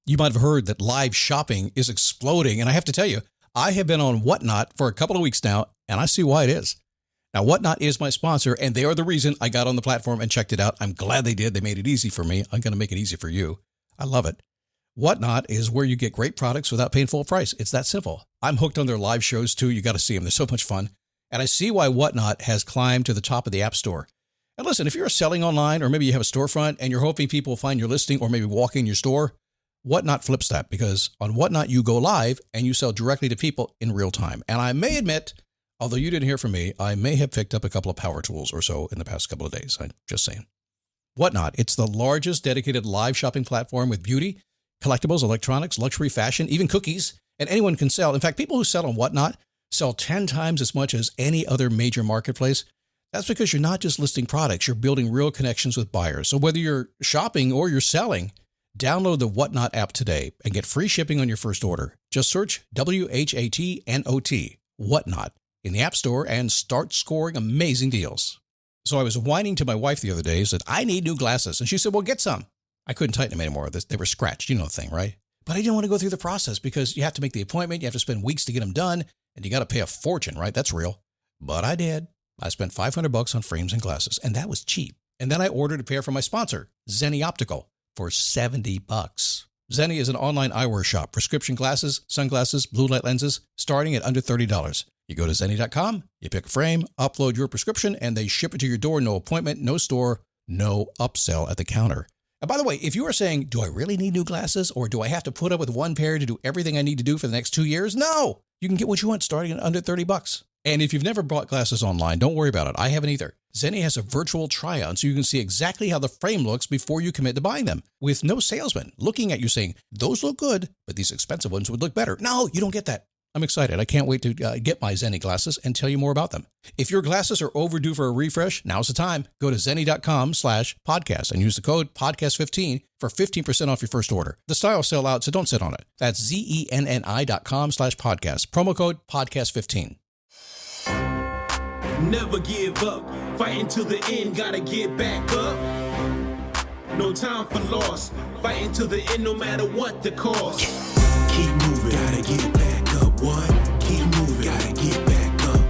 You might have heard that live shopping is exploding. And I have to tell you, I have been on Whatnot for a couple of weeks now, and I see why it is. Now, Whatnot is my sponsor, and they are the reason I got on the platform and checked it out. I'm glad they did. They made it easy for me. I'm going to make it easy for you. I love it. Whatnot is where you get great products without paying full price. It's that simple. I'm hooked on their live shows, too. You got to see them. They're so much fun. And I see why Whatnot has climbed to the top of the App Store. And listen, if you're selling online, or maybe you have a storefront and you're hoping people will find your listing or maybe walk in your store, Whatnot flips that, because on Whatnot, you go live and you sell directly to people in real time. And I may admit, although you didn't hear from me, I may have picked up a couple of power tools or so in the past couple of days. I'm just saying. Whatnot, it's the largest dedicated live shopping platform with beauty, collectibles, electronics, luxury, fashion, even cookies, and anyone can sell. In fact, people who sell on Whatnot sell 10 times as much as any other major marketplace. That's because you're not just listing products, you're building real connections with buyers. So whether you're shopping or you're selling, download the Whatnot app today and get free shipping on your first order. Just search WHATNOT, Whatnot, in the App Store and start scoring amazing deals. So I was whining to my wife the other day, said, I need new glasses. And she said, well, get some. I couldn't tighten them anymore. They were scratched. You know the thing, right? But I didn't want to go through the process because you have to make the appointment. You have to spend weeks to get them done. And you got to pay a fortune, right? That's real. But I did. I spent $500 on frames and glasses, and that was cheap. And then I ordered a pair from my sponsor, Zenni Optical, for $70. Zenni is an online eyewear shop, prescription glasses, sunglasses, blue light lenses, starting at under $30. You go to Zenni.com, you pick a frame, upload your prescription, and they ship it to your door. No appointment, no store, no upsell at the counter. And by the way, if you are saying, do I really need new glasses, or do I have to put up with one pair to do everything I need to do for the next 2 years? No, you can get what you want starting at under $30. And if you've never bought glasses online, don't worry about it. I haven't either. Zenni has a virtual try-on so you can see exactly how the frame looks before you commit to buying them, with no salesman looking at you saying, those look good, but these expensive ones would look better. No, you don't get that. I'm excited. I can't wait to get my Zenni glasses and tell you more about them. If your glasses are overdue for a refresh, now's the time. Go to Zenni.com/podcast and use the code podcast15 for 15% off your first order. The styles sell out, so don't sit on it. That's ZENNI.com/podcast. Promo code podcast15. Never give up, fighting till the end, gotta get back up. No time for loss, fighting till the end no matter what the cost. Keep moving, gotta get back up, what? Keep moving, gotta get back up.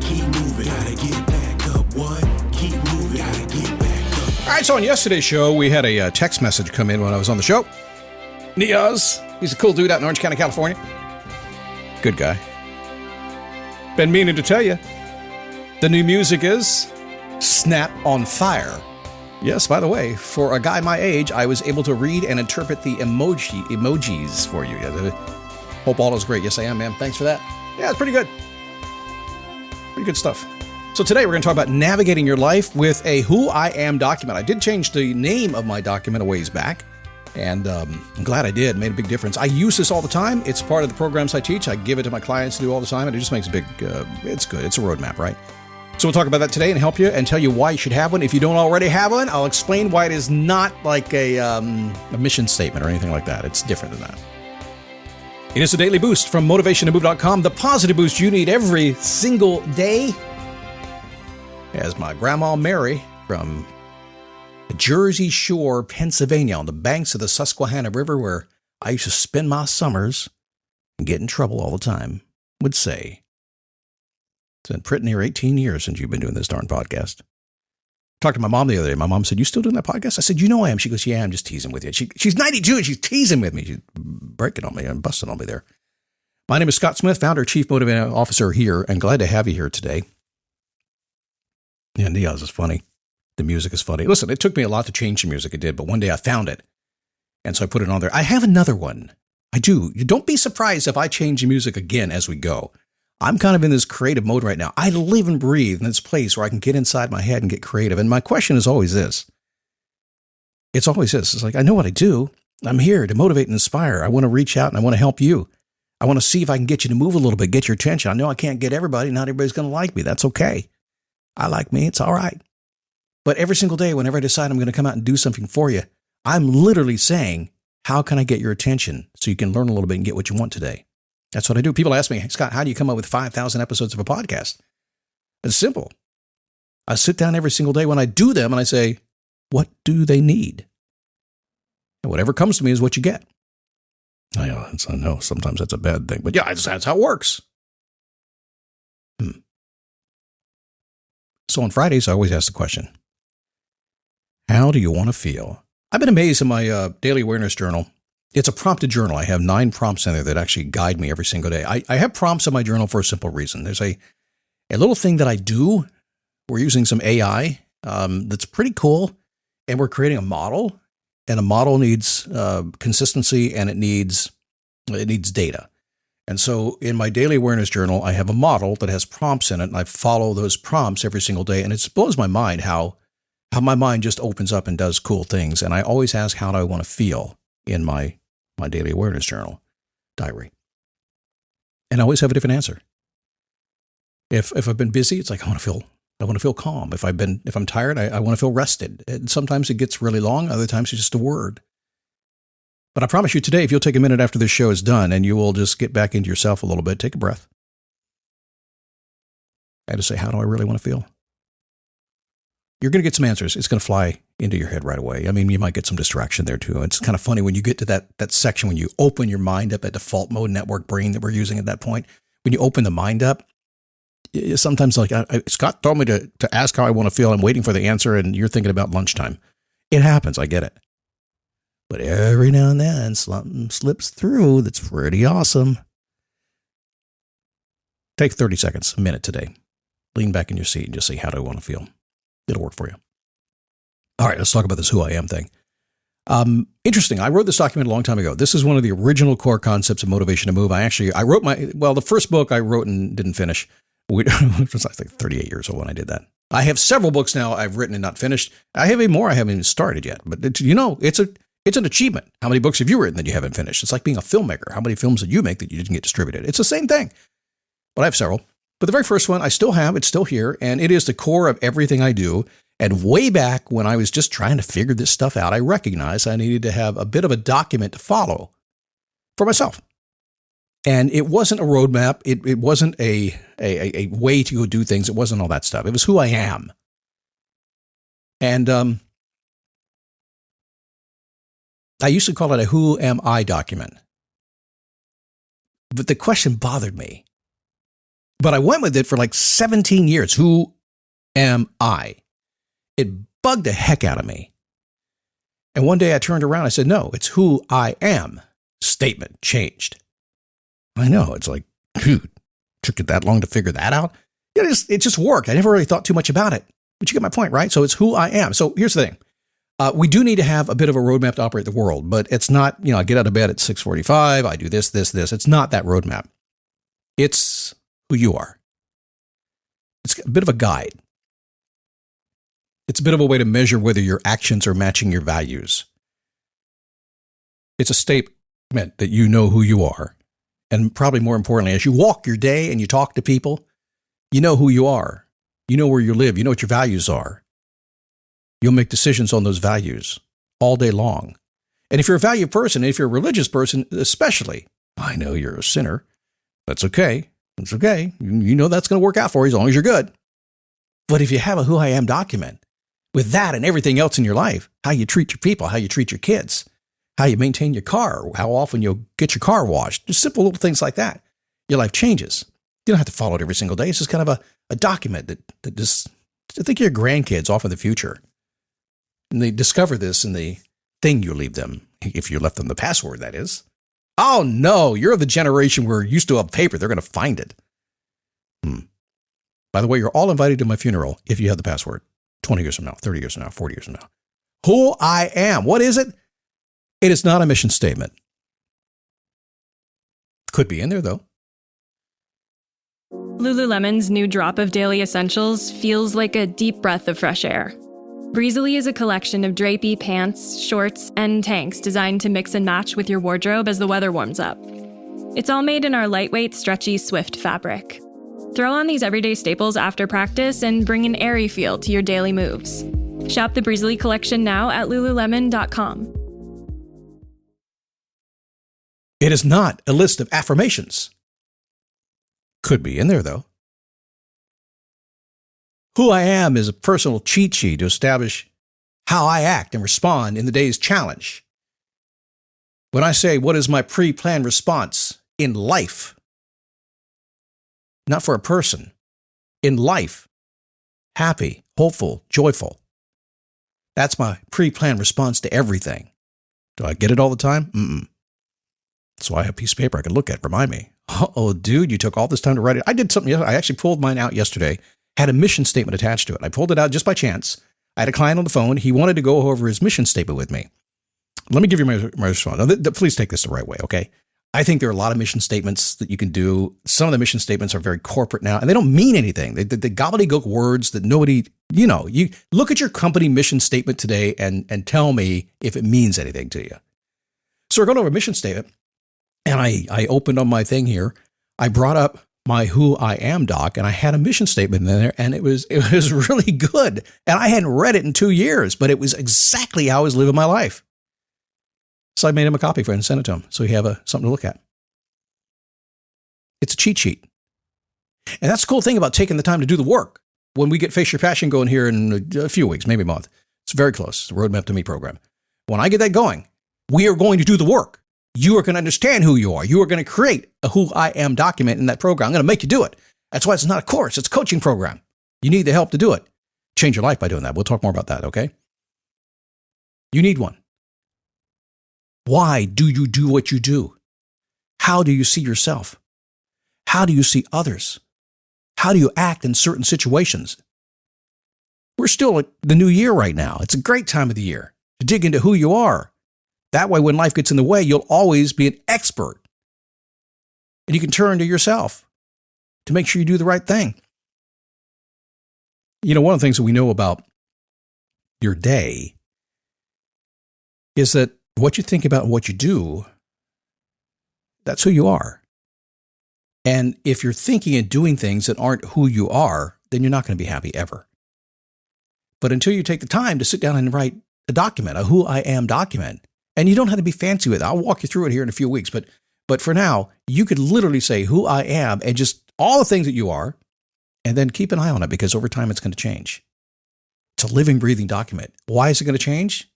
Keep moving, gotta get back up, what? Keep moving, gotta get back up. All right, so on yesterday's show, we had a text message come in when I was on the show. Niaz, he's a cool dude out in Orange County, California. Good guy. Been meaning to tell you. The new music is Snap on Fire. Yes, by the way, for a guy my age, I was able to read and interpret the emojis for you. Hope all is great. Yes, I am, ma'am. Thanks for that. Yeah, it's pretty good. Pretty good stuff. So today we're going to talk about navigating your life with a Who I Am document. I did change the name of my document a ways back, and I'm glad I did. It made a big difference. I use this all the time. It's part of the programs I teach. I give it to my clients to do all the time, and it just makes a big, it's good. It's a roadmap, right? So we'll talk about that today and help you and tell you why you should have one. If you don't already have one, I'll explain why it is not like a mission statement or anything like that. It's different than that. It is a daily boost from motivationtomove.com, the positive boost you need every single day. As my grandma Mary from Jersey Shore, Pennsylvania, on the banks of the Susquehanna River, where I used to spend my summers and get in trouble all the time, would say. It's been pretty near 18 years since you've been doing this darn podcast. Talked to my mom the other day. My mom said, you still doing that podcast? I said, you know I am. She goes, yeah, I'm just teasing with you. She's 92 and she's teasing with me. She's breaking on me and busting on me there. My name is Scott Smith, founder, chief motivating officer here, and glad to have you here today. Yeah, Niaz is funny. The music is funny. Listen, it took me a lot to change the music. It did, but one day I found it. And so I put it on there. I have another one. I do. Don't be surprised if I change the music again as we go. I'm kind of in this creative mode right now. I live and breathe in this place where I can get inside my head and get creative. And my question is always this. It's always this. It's like, I know what I do. I'm here to motivate and inspire. I want to reach out and I want to help you. I want to see if I can get you to move a little bit, get your attention. I know I can't get everybody. Not everybody's going to like me. That's okay. I like me. It's all right. But every single day, whenever I decide I'm going to come out and do something for you, I'm literally saying, how can I get your attention so you can learn a little bit and get what you want today? That's what I do. People ask me, Scott, how do you come up with 5,000 episodes of a podcast? It's simple. I sit down every single day when I do them and I say, what do they need? And whatever comes to me is what you get. I know sometimes that's a bad thing, but yeah, that's how it works. So on Fridays, I always ask the question, how do you want to feel? I've been amazed in my daily awareness journal. It's a prompted journal. I have 9 prompts in there that actually guide me every single day. I have prompts in my journal for a simple reason. There's a little thing that I do. We're using some AI that's pretty cool, and we're creating a model, and a model needs consistency, and it needs data. And so in my daily awareness journal, I have a model that has prompts in it, and I follow those prompts every single day. And it blows my mind how my mind just opens up and does cool things. And I always ask, how do I want to feel in my daily awareness journal diary? And I always have a different answer. If I've been busy, it's like, I want to feel calm. If I'm tired, I want to feel rested. And sometimes it gets really long. Other times it's just a word. But I promise you today, if you'll take a minute after this show is done and you will just get back into yourself a little bit, take a breath. And to say, how do I really want to feel? You're going to get some answers. It's going to fly into your head right away. I mean, you might get some distraction there too. It's kind of funny when you get to that section, when you open your mind up, that default mode network brain that we're using at that point. When you open the mind up, sometimes like, Scott told me to ask how I want to feel. I'm waiting for the answer and you're thinking about lunchtime. It happens. I get it. But every now and then, something slips through that's pretty awesome. Take 30 seconds, a minute today. Lean back in your seat and just say, how do I want to feel? It'll work for you. All right, let's talk about this who I am thing. Interesting. I wrote this document a long time ago. This is one of the original core concepts of Motivation to Move. I wrote the first book I wrote and didn't finish. It was like 38 years old when I did that. I have several books now I've written and not finished. I have even more I haven't even started yet. But it's an achievement. How many books have you written that you haven't finished? It's like being a filmmaker. How many films did you make that you didn't get distributed? It's the same thing. But I have several. But the very first one I still have. It's still here. And it is the core of everything I do. And way back when I was just trying to figure this stuff out, I recognized I needed to have a bit of a document to follow for myself. And it wasn't a roadmap. It wasn't a way to go do things. It wasn't all that stuff. It was who I am. And I used to call it a who am I document. But the question bothered me. But I went with it for like 17 years. Who am I? It bugged the heck out of me. And one day I turned around. I said, no, it's who I am. Statement changed. I know. It's like, dude, took it that long to figure that out? It just worked. I never really thought too much about it. But you get my point, right? So it's who I am. So here's the thing. We do need to have a bit of a roadmap to operate the world, but it's not, I get out of bed at 6:45. I do this. It's not that roadmap. It's who you are. It's a bit of a guide. It's a bit of a way to measure whether your actions are matching your values. It's a statement that you know who you are. And probably more importantly, as you walk your day and you talk to people, you know who you are. You know where you live. You know what your values are. You'll make decisions on those values all day long. And if you're a value person, if you're a religious person, especially, I know you're a sinner. That's okay. It's okay. You know that's going to work out for you as long as you're good. But if you have a who I am document, with that and everything else in your life, how you treat your people, how you treat your kids, how you maintain your car, how often you'll get your car washed, just simple little things like that, your life changes. You don't have to follow it every single day. It's just kind of a document that just, think of your grandkids off in the future. And they discover this in the thing you leave them, if you left them the password, that is. Oh, no, you're of the generation where you still have paper. They're going to find it. By the way, you're all invited to my funeral if you have the password. 20 years from now, 30 years from now, 40 years from now. Who I am. What is it? It is not a mission statement. Could be in there, though. Lululemon's new drop of daily essentials feels like a deep breath of fresh air. Breezily is a collection of drapey pants, shorts, and tanks designed to mix and match with your wardrobe as the weather warms up. It's all made in our lightweight, stretchy Swift fabric. Throw on these everyday staples after practice and bring an airy feel to your daily moves. Shop the Breezily collection now at lululemon.com. It is not a list of affirmations. Could be in there, though. Who I am is a personal cheat sheet to establish how I act and respond in the day's challenge. When I say, what is my pre-planned response in life? Not for a person. In life. Happy, hopeful, joyful. That's my pre-planned response to everything. Do I get it all the time? Mm-mm. So I have a piece of paper I can look at. Remind me. Oh, dude, you took all this time to write it. I did something. I actually pulled mine out yesterday. Had a mission statement attached to it. I pulled it out just by chance. I had a client on the phone. He wanted to go over his mission statement with me. Let me give you my response. Now, please take this the right way, okay? I think there are a lot of mission statements that you can do. Some of the mission statements are very corporate now, and they don't mean anything. They gobbledygook words that nobody, you look at your company mission statement today and tell me if it means anything to you. So we're going over a mission statement, and I opened on my thing here. I brought up my Who I Am doc, and I had a mission statement in there, and it was really good. And I hadn't read it in 2 years, but it was exactly how I was living my life. So I made him a copy for it and sent it to him so he have something to look at. It's a cheat sheet. And that's the cool thing about taking the time to do the work. When we get Face Your Passion going here in a few weeks, maybe a month, it's very close. It's the Roadmap to Me program. When I get that going, we are going to do the work. You are going to understand who you are. You are going to create a Who I Am document in that program. I'm going to make you do it. That's why it's not a course. It's a coaching program. You need the help to do it. Change your life by doing that. We'll talk more about that, okay? You need one. Why do you do what you do? How do you see yourself? How do you see others? How do you act in certain situations? We're still at the new year right now. It's a great time of the year to dig into who you are. That way, when life gets in the way, you'll always be an expert. And you can turn to yourself to make sure you do the right thing. One of the things that we know about your day is that what you think about and what you do, that's who you are. And if you're thinking and doing things that aren't who you are, then you're not going to be happy ever. But until you take the time to sit down and write a document, a Who I Am document, and you don't have to be fancy with it. I'll walk you through it here in a few weeks. But for now, you could literally say who I am and just all the things that you are, and then keep an eye on it because over time it's going to change. It's a living, breathing document. Why is it going to change?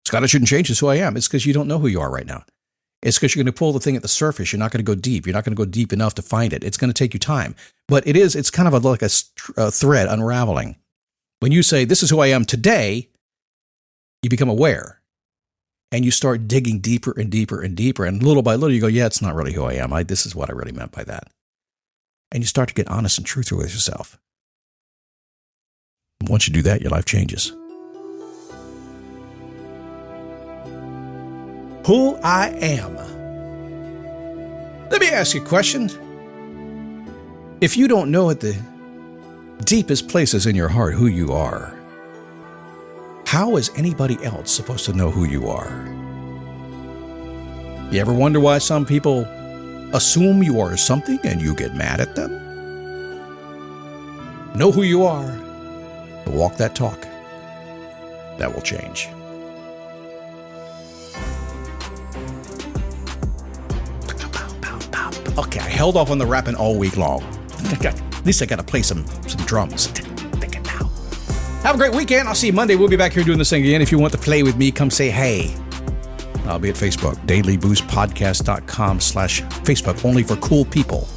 Scott, it shouldn't change. It's who I am. It's because you don't know who you are right now. It's because you're going to pull the thing at the surface. You're not going to go deep. You're not going to go deep enough to find it. It's going to take you time. But it's kind of like a thread unraveling. When you say, this is who I am today, you become aware. And you start digging deeper and deeper and deeper. And little by little, you go, yeah, it's not really who I am. This is what I really meant by that. And you start to get honest and truthful with yourself. Once you do that, your life changes. Who I am. Let me ask you a question. If you don't know at the deepest places in your heart who you are, how is anybody else supposed to know who you are? You ever wonder why some people assume you are something and you get mad at them? Know who you are. Walk that talk. That will change. Okay, I held off on the rapping all week long. At least I got to play some drums. Have a great weekend. I'll see you Monday. We'll be back here doing this thing again. If you want to play with me, come say hey. I'll be at Facebook, dailyboostpodcast.com/Facebook, only for cool people.